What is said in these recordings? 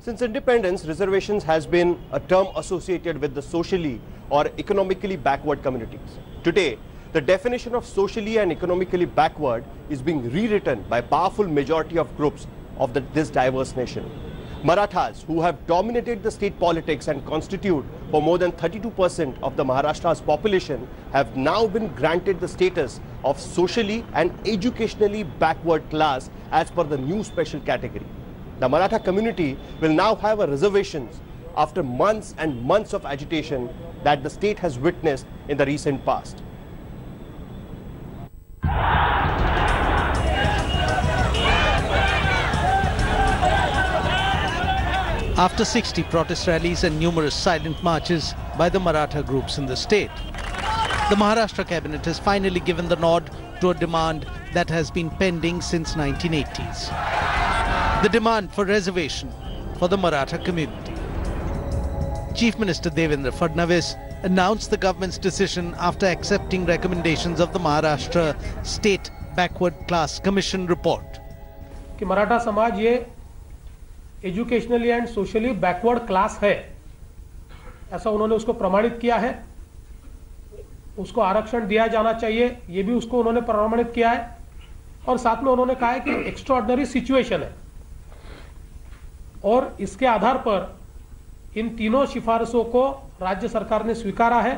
Since independence, reservations has been a term associated with the socially or economically backward communities. Today, the definition of socially and economically backward is being rewritten by a powerful majority of groups of this diverse nation. Marathas, who have dominated the state politics and constitute for more than 32% of the Maharashtra's population, have now been granted the status of socially and educationally backward class as per the new special category. The Maratha community will now have a reservations after months and months of agitation that the state has witnessed in the recent past. After 60 protest rallies and numerous silent marches by the Maratha groups in the state, the Maharashtra cabinet has finally given the nod to a demand that has been pending since 1980s. The demand for reservation for the Maratha community. Chief Minister Devendra Fadnavis announced the government's decision after accepting recommendations of the Maharashtra State Backward Class Commission report. कि मराठा समाज ये educationally and socially backward class है, ऐसा उन्होंने उसको प्रमाणित किया है. उसको आरक्षण दिया जाना चाहिए, ये भी उसको उन्होंने प्रमाणित किया है. और साथ में उन्होंने कहा है कि एक्स्ट्राऑर्डिनरी सिचुएशन है और इसके आधार पर इन तीनों सिफारिशों को राज्य सरकार ने स्वीकारा है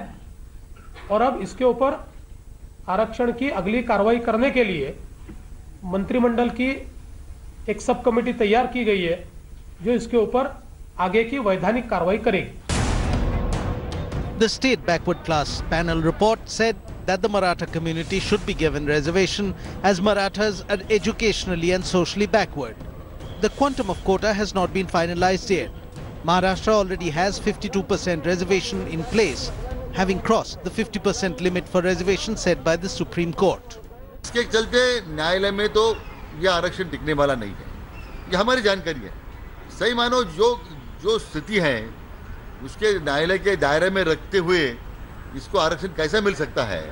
और अब इसके ऊपर आरक्षण की अगली कार्रवाई करने के लिए मंत्रिमंडल की एक सब कमेटी तैयार की गई है जो इसके ऊपर आगे की वैधानिक कार्रवाई करेगी. The State Backward Class Panel report said that the Maratha community should be given reservation as Marathas are educationally and socially backward. The quantum of quota has not been finalized yet. Maharashtra already has 52% reservation in place, having crossed the 50% limit for reservation set by the Supreme Court. इसके चलते न्यायालय में तो यह आरक्षण टिकने वाला नहीं है. यह हमारी जानकारी है. सही मानो जो स्थिति है उसके न्यायालय के दायरे में रखते हुए इसको आरक्षण कैसे मिल सकता है?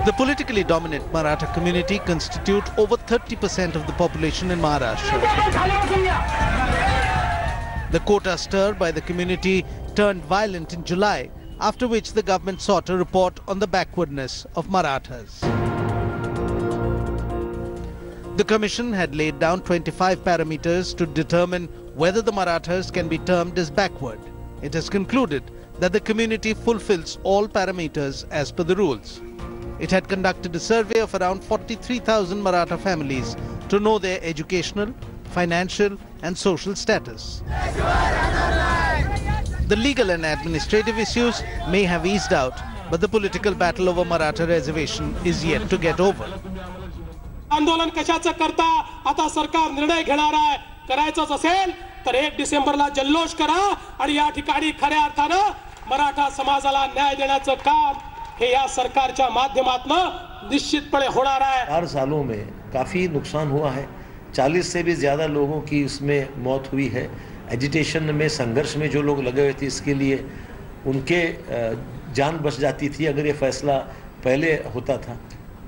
The politically dominant Maratha community constitute over 30% of the population in Maharashtra. The quota stir by the community turned violent in July, after which the government sought a report on the backwardness of Marathas. The commission had laid down 25 parameters to determine whether the Marathas can be termed as backward. It has concluded that the community fulfills all parameters as per the rules. It had conducted a survey of around 43,000 Maratha families to know their educational, financial and social status. The legal and administrative issues may have eased out, but the political battle over Maratha reservation is yet to get over. आंदोलन कशाचं करता आता सरकार निर्णय घेणार आहे. करायचंच असेल तर 1 डिसेंबरला जल्लोष करा आणि या ठिकाणी खऱ्या अर्थानं मराठा समाजाला न्याय देण्याचं काम हे या सरकारच्या माध्यमातून निश्चितपणे होणार आहे. 4 सालों में काफी नुकसान हुआ है. 40 से भी ज्यादा लोगों की इसमें मौत हुई है. एजिटेशन में संघर्ष में जो लोग लगे हुए थे इसके लिए उनके जान बच जाती थी अगर ये फैसला पहले होता था.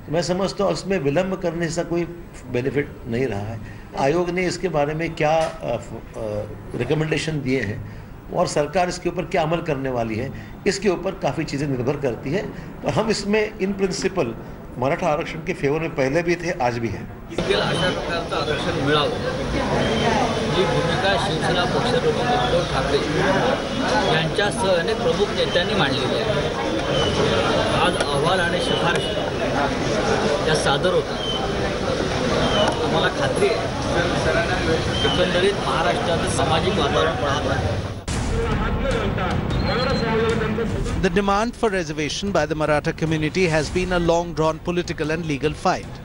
मैं समझता हूँ इसमें विलंब करने से कोई बेनिफिट नहीं रहा है. आयोग ने इसके बारे में क्या रिकमेंडेशन दिए हैं और सरकार इसके ऊपर क्या अमल करने वाली है, इसके ऊपर काफ़ी चीज़ें निर्भर करती है. और हम इसमें इन प्रिंसिपल मराठा आरक्षण के फेवर में पहले भी थे, आज भी है. अशा प्रकारचं आरक्षण मिळावं ही भूमिका शिवसेना पक्षप्रमुख उद्धव ठाकरे यांच्यासह अनेक प्रमुख नेत्यांनी मांडलेली आहे. आज अहवाल आणि शिफारशी या सादर होतात. आम्हाला खात्री आहे एकंदरीत महाराष्ट्रातील सामाजिक वातावरण पाहत आहे. The demand for reservation by the Maratha community has been a long-drawn political and legal fight.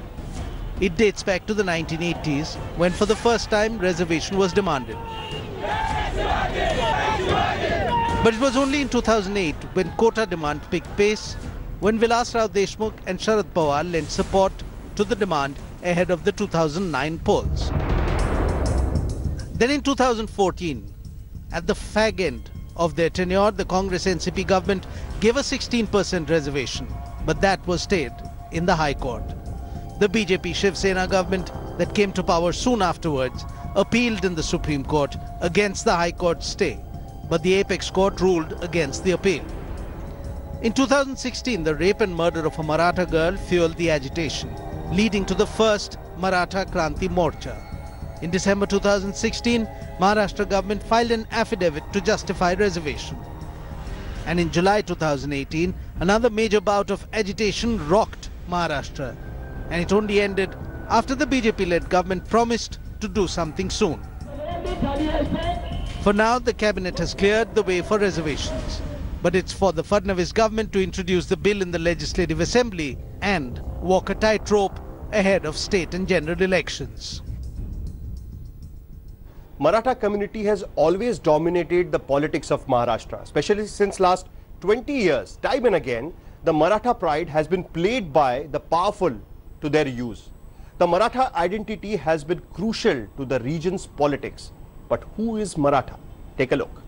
It dates back to the 1980s when for the first time reservation was demanded. But it was only in 2008 when quota demand picked pace, when Vilas Rao Deshmukh and Sharad Pawar lent support to the demand ahead of the 2009 polls. Then in 2014, at the fag end of their tenure, the Congress-NCP government gave a 16% reservation, but that was stayed in the High Court. The BJP Shiv Sena government that came to power soon afterwards, appealed in the Supreme Court against the High Court's stay, but the Apex Court ruled against the appeal. In 2016, the rape and murder of a Maratha girl fueled the agitation, leading to the first Maratha KRANTI MORCHA. In December 2016, Maharashtra government filed an affidavit to justify reservation. And in July 2018, another major bout of agitation rocked Maharashtra, and it only ended after the BJP-led government promised to do something soon. For now, the cabinet has cleared the way for reservations, but it's for the Fadnavis government to introduce the bill in the Legislative Assembly and walk a tightrope ahead of state and general elections. Maratha community has always dominated the politics of Maharashtra, especially since last 20 years. Time and again, the Maratha pride has been played by the powerful to their use. The Maratha identity has been crucial to the region's politics. But who is Maratha? Take a look.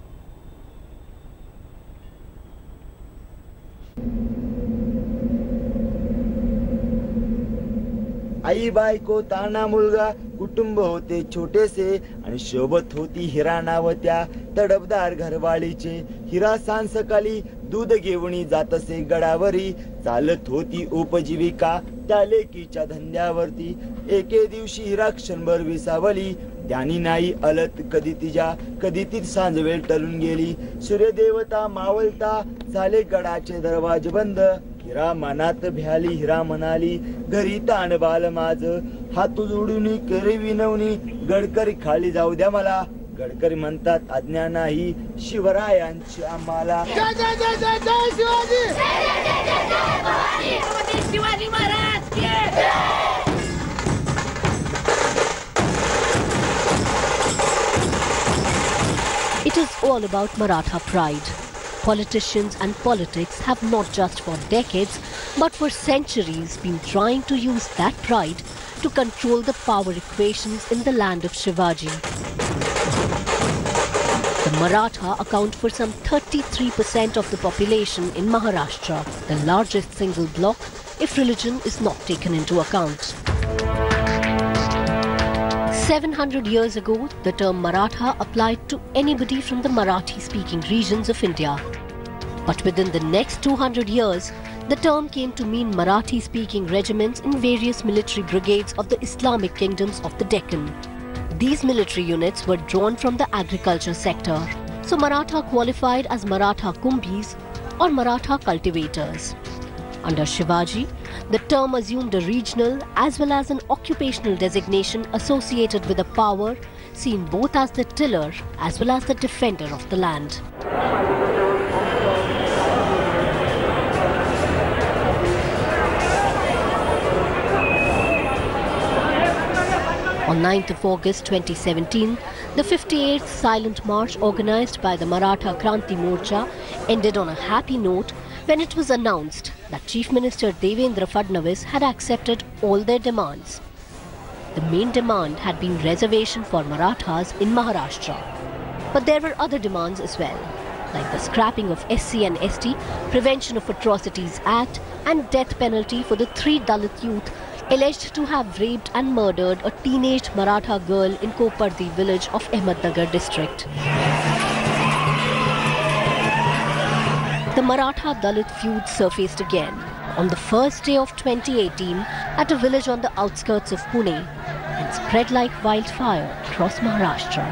आई बायको ताना मुलगा कुटुंब होते छोटेसे आणि सोबत होती हिरा नावत्या तडफदार घरवाळीचे हिरा सांज सकाळी दूध घेऊन जात असे गडावरी चालत होती उपजीविका त्या लेकीच्या धंद्यावरती एके दिवशी हिरा क्षणभर विसावली त्यानी नाही अलत कधी ती सांजवेळ टलून गेली सूर्यदेवता मावळता झाले गडाचे दरवाजे बंद हिरा मनात भ्याली हिरा म्हणाली घरी ताण बाल माझ हात जोडून करी विनवणी गडकरी खाली जाऊ द्या मला गडकरी म्हणतात आज्ञा नाही शिवरायांची आम्हाला Shivaji Maharaj It is all about Maratha pride. Politicians and politics have not just for decades, but for centuries been trying to use that pride to control the power equations in the land of Shivaji. The Maratha account for some 33% of the population in Maharashtra, the largest single bloc if religion is not taken into account. 700 years ago, the term Maratha applied to anybody from the Marathi-speaking regions of India. But within the next 200 years, the term came to mean Marathi-speaking regiments in various military brigades of the Islamic kingdoms of the Deccan. These military units were drawn from the agriculture sector, so Maratha qualified as Maratha Kumbhis or Maratha cultivators. Under Shivaji, the term assumed a regional as well as an occupational designation associated with a power seen both as the tiller as well as the defender of the land. On 9th of August 2017, the 58th Silent March organized by the Maratha KRANTI MORCHA ended on a happy note when it was announced that Chief Minister Devendra Fadnavis had accepted all their demands. The main demand had been reservation for Marathas in Maharashtra. But there were other demands as well, like the scrapping of SC and ST, Prevention of Atrocities Act and death penalty for the 3 Dalit youth alleged to have raped and murdered a teenage Maratha girl in KOPARDI village of AHMEDNAGAR district. The Maratha Dalit feud surfaced again on the first day of 2018 at a village on the outskirts of Pune and spread like wildfire across Maharashtra.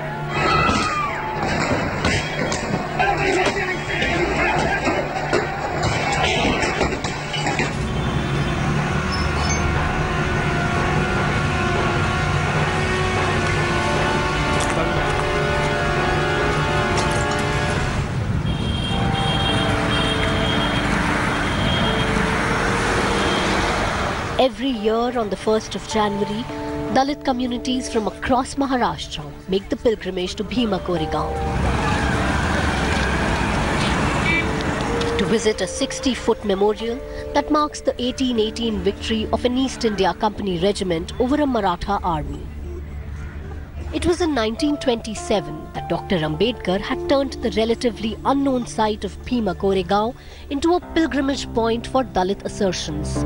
Every year on the 1st of January, Dalit communities from across Maharashtra make the pilgrimage to Bhima Koregaon to visit a 60-foot memorial that marks the 1818 victory of an East India Company regiment over a Maratha army. It was in 1927 that Dr. Ambedkar had turned the relatively unknown site of Bhima Koregaon into a pilgrimage point for Dalit assertions.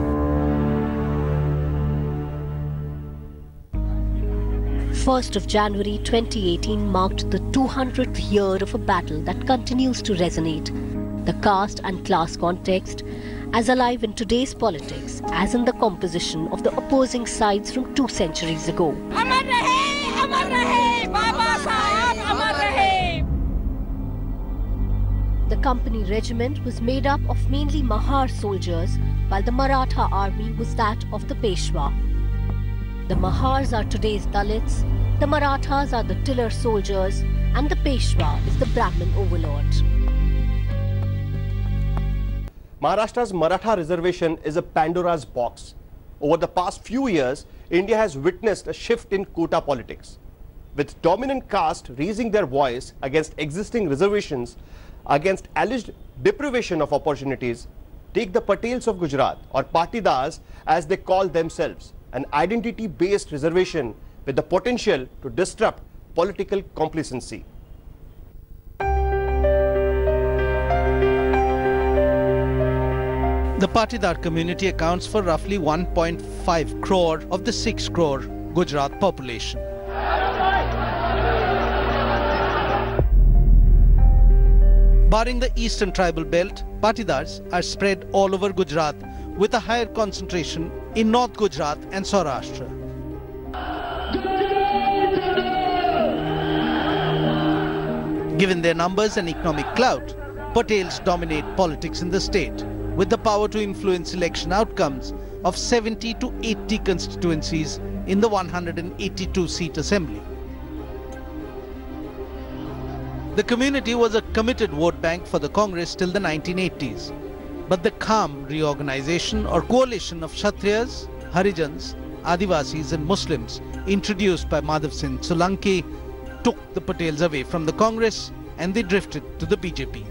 1st of January 2018 marked the 200th year of a battle that continues to resonate. The caste and class context as alive in today's politics as in the composition of the opposing sides from 2 centuries ago. Amar rahe, Baba Saheb, amar rahe. The company regiment was made up of mainly Mahar soldiers, while the Maratha army was that of the Peshwa. The Mahars are today's Dalits, the Marathas are the tiller soldiers, and the Peshwa is the Brahmin overlord. Maharashtra's Maratha Reservation is a Pandora's box. Over the past few years, India has witnessed a shift in quota politics, with dominant caste raising their voice against existing reservations, against alleged deprivation of opportunities. Take the Patels of Gujarat, or Patidars as they call themselves, an identity-based reservation with the potential to disrupt political complacency. The Patidar community accounts for roughly 1.5 crore of the 6 crore Gujarat population. Barring the eastern tribal belt, Patidars are spread all over Gujarat with a higher concentration in North Gujarat and Saurashtra. Given their numbers and economic clout, Patels dominate politics in the state, with the power to influence election outcomes of 70 to 80 constituencies in the 182-seat assembly. The community was a committed vote bank for the Congress till the 1980s. But the calm reorganization or coalition of Kshatriyas, Harijans, Adivasis and Muslims introduced by Madhav Singh Solanki took the Patels away from the Congress and they drifted to the BJP.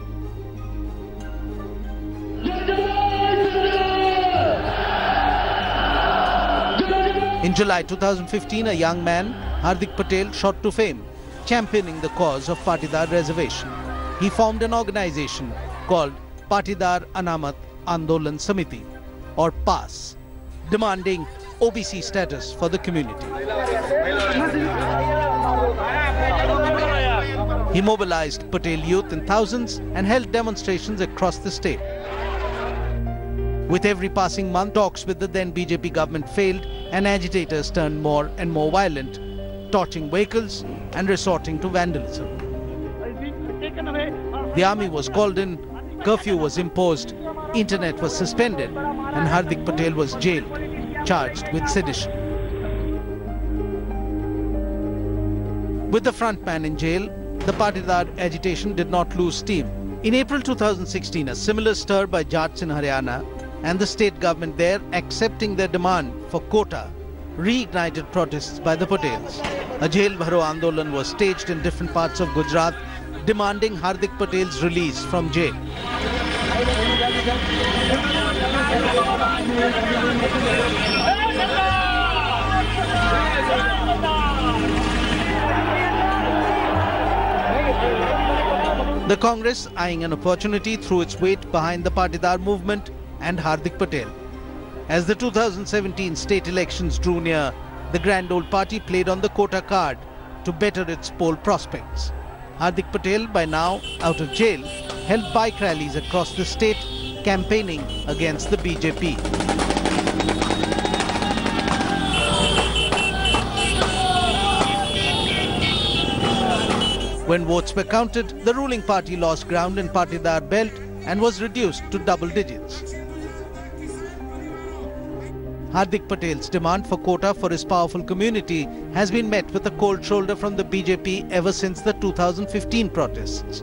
In July 2015, a young man, Hardik Patel, shot to fame, championing the cause of Patidar reservation. He formed an organization called Patidar Anamat Andolan Samiti, or PAS, demanding OBC status for the community. He mobilized Patel youth in thousands and held demonstrations across the state. With every passing month, talks with the then BJP government failed and agitators turned more and more violent, torching vehicles and resorting to vandalism. The army was called in, curfew was imposed, internet was suspended, and Hardik Patel was jailed, charged with sedition. With the frontman in jail, the Patidar agitation did not lose steam. In April 2016, a similar stir by Jats in Haryana and the state government there accepting their demand for quota reignited protests by the Patels. A jail bharo andolan was staged in different parts of Gujarat, demanding Hardik Patel's release from jail. The Congress, eyeing an opportunity, threw its weight behind the Patidar movement and Hardik Patel. As the 2017 state elections drew near, the Grand Old Party played on the quota card to better its poll prospects. Hardik Patel, by now out of jail, held bike rallies across the state, campaigning against the BJP. When votes were counted, the ruling party lost ground in Patidar belt and was reduced to double digits. Hardik Patel's demand for quota for his powerful community has been met with a cold shoulder from the BJP ever since the 2015 protests.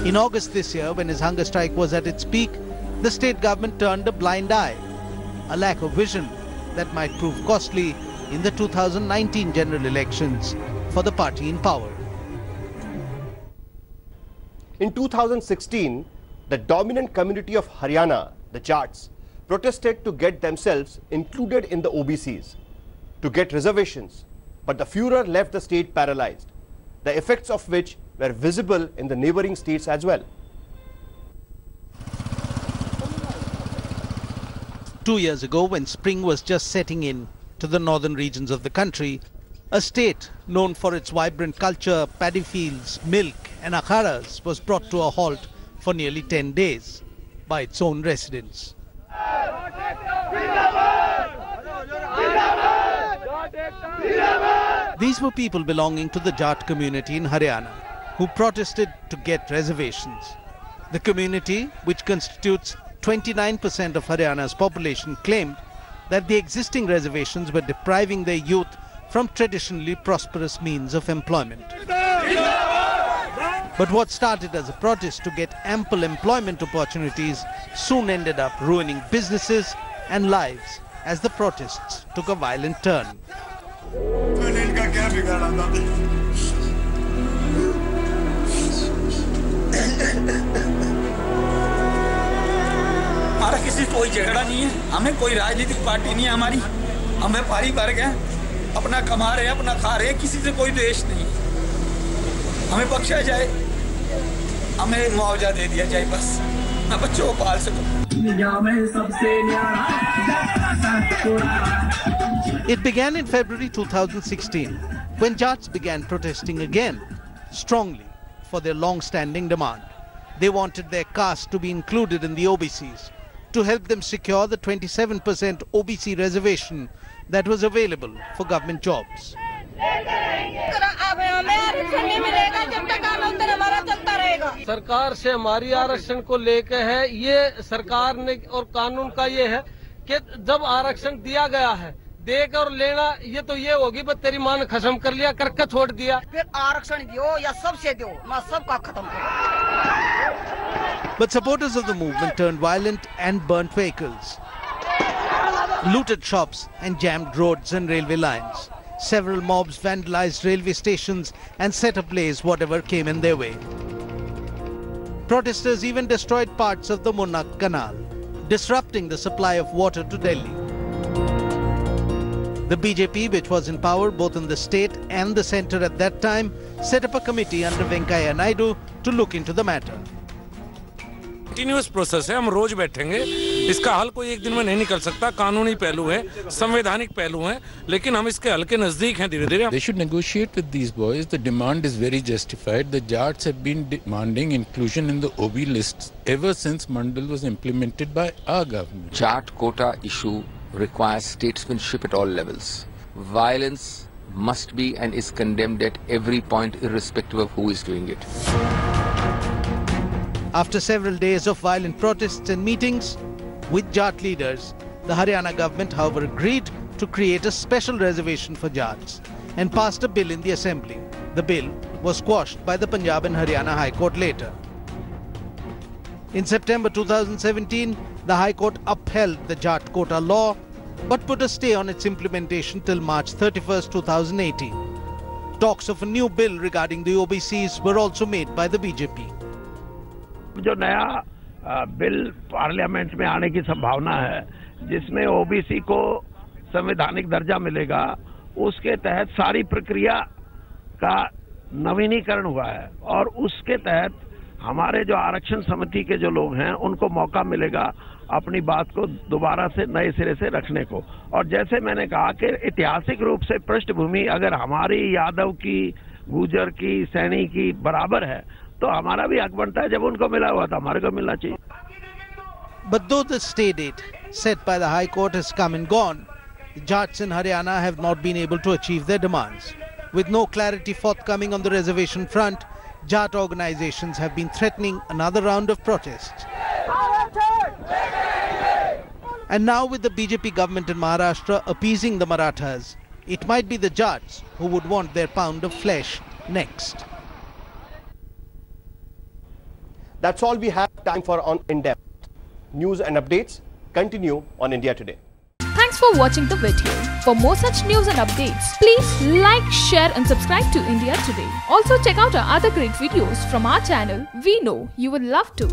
In August this year, when his hunger strike was at its peak, the state government turned a blind eye, a lack of vision that might prove costly in the 2019 general elections for the party in power. In 2016, the dominant community of Haryana, the Jats, protested to get themselves included in the OBCs, to get reservations, but the furor left the state paralyzed, the effects of which were visible in the neighboring states as well. 2 years ago, when spring was just setting in, to the northern regions of the country, a state known for its vibrant culture, paddy fields, milk and akharas was brought to a halt for nearly 10 days by its own residents. These were people belonging to the Jat community in Haryana who protested to get reservations. The community, which constitutes 29% of Haryana's population, claimed that the existing reservations were depriving their youth from traditionally prosperous means of employment. But what started as a protest to get ample employment opportunities soon ended up ruining businesses and lives as the protests took a violent turn. हमारा किसी कोई झगड़ा नहीं है, हमें कोई राजनीतिक party नहीं है हमारी, हमें पारिवारिक है, अपना कमा रहे हैं, अपना खा रहे हैं, किसी से कोई द्वेष नहीं, हमें बख्शा जाए, हमें मुआवजा दे दिया जाए, बस मैं बच्चों को पाल सकूं। It began in February 2016 when Jats began protesting again, strongly, for their long-standing demand. They wanted their caste to be included in the OBCs to help them secure the 27% OBC reservation that was available for government jobs. सरकार से हमारी आरक्षण को लेकर है, ये सरकार ने और कानून का ये है कि जब आरक्षण दिया गया है, देकर और लेना ये तो ये होगी, बस तेरी माँ ने खत्म कर लिया, करके छोड़ दिया। फिर आरक्षण दो या सबसे दो, मैं सबका खत्म कर। But supporters of the movement turned violent and burnt vehicles, looted shops and jammed roads and railway lines. Several mobs vandalized railway stations and set ablaze whatever came in their way. Protesters even destroyed parts of the Munnak Canal, disrupting the supply of water to Delhi. The BJP, which was in power both in the state and the centre at that time, set up a committee under Venkaiah Naidu to look into the matter. Continuous process है, हम रोज बैठेंगे, इसका हल कोई एक दिन में नहीं निकल सकता, कानूनी पहलू है, संवैधानिक पहलू है, लेकिन हम इसके हल के नजदीक हैं धीरे-धीरे. They should negotiate with these boys. The demand is very justified. The Jats have been demanding inclusion in the OB lists ever since Mandal was implemented by our government. Jat quota issue requires statesmanship at all levels. Violence must be and is condemned at every point, irrespective of who is doing it. After several days of violent protests and meetings with Jat leaders, the Haryana government, however, agreed to create a special reservation for Jats and passed a bill in the assembly. The bill was quashed by the Punjab and Haryana High Court later. In September 2017, the High Court upheld the Jat quota law but put a stay on its implementation till March 31, 2018. Talks of a new bill regarding the OBCs were also made by the BJP. जो नया bill parliament में आने की संभावना है, जिसमें OBC को संवैधानिक दर्जा मिलेगा, उसके तहत सारी प्रक्रिया का नवीनीकरण हुआ है और उसके तहत हमारे जो आरक्षण समिति के जो लोग हैं उनको मौका मिलेगा अपनी बात को दोबारा से नए सिरे से रखने को. और जैसे मैंने कहा कि ऐतिहासिक रूप से पृष्ठभूमि अगर हमारी यादव की, गुर्जर की, सैनी की बराबर है तो हमारा भी हक बनता है, जब उनको मिला हुआ था हमारे को मिलना चाहिए. But though the stay date set by the High Court has come and gone, the Jats in Haryana have not been able to achieve their demands. With no clarity forthcoming on the reservation front, Jat organizations have been threatening another round of protests. And now with the BJP government in Maharashtra appeasing the Marathas, it might be the Jats who would want their pound of flesh next. That's all we have time for on In Depth. News and updates continue on India Today. Thanks for watching the video. For more such news and updates, please like, share and subscribe to India Today. Also check out our other great videos from our channel. We know you will love to.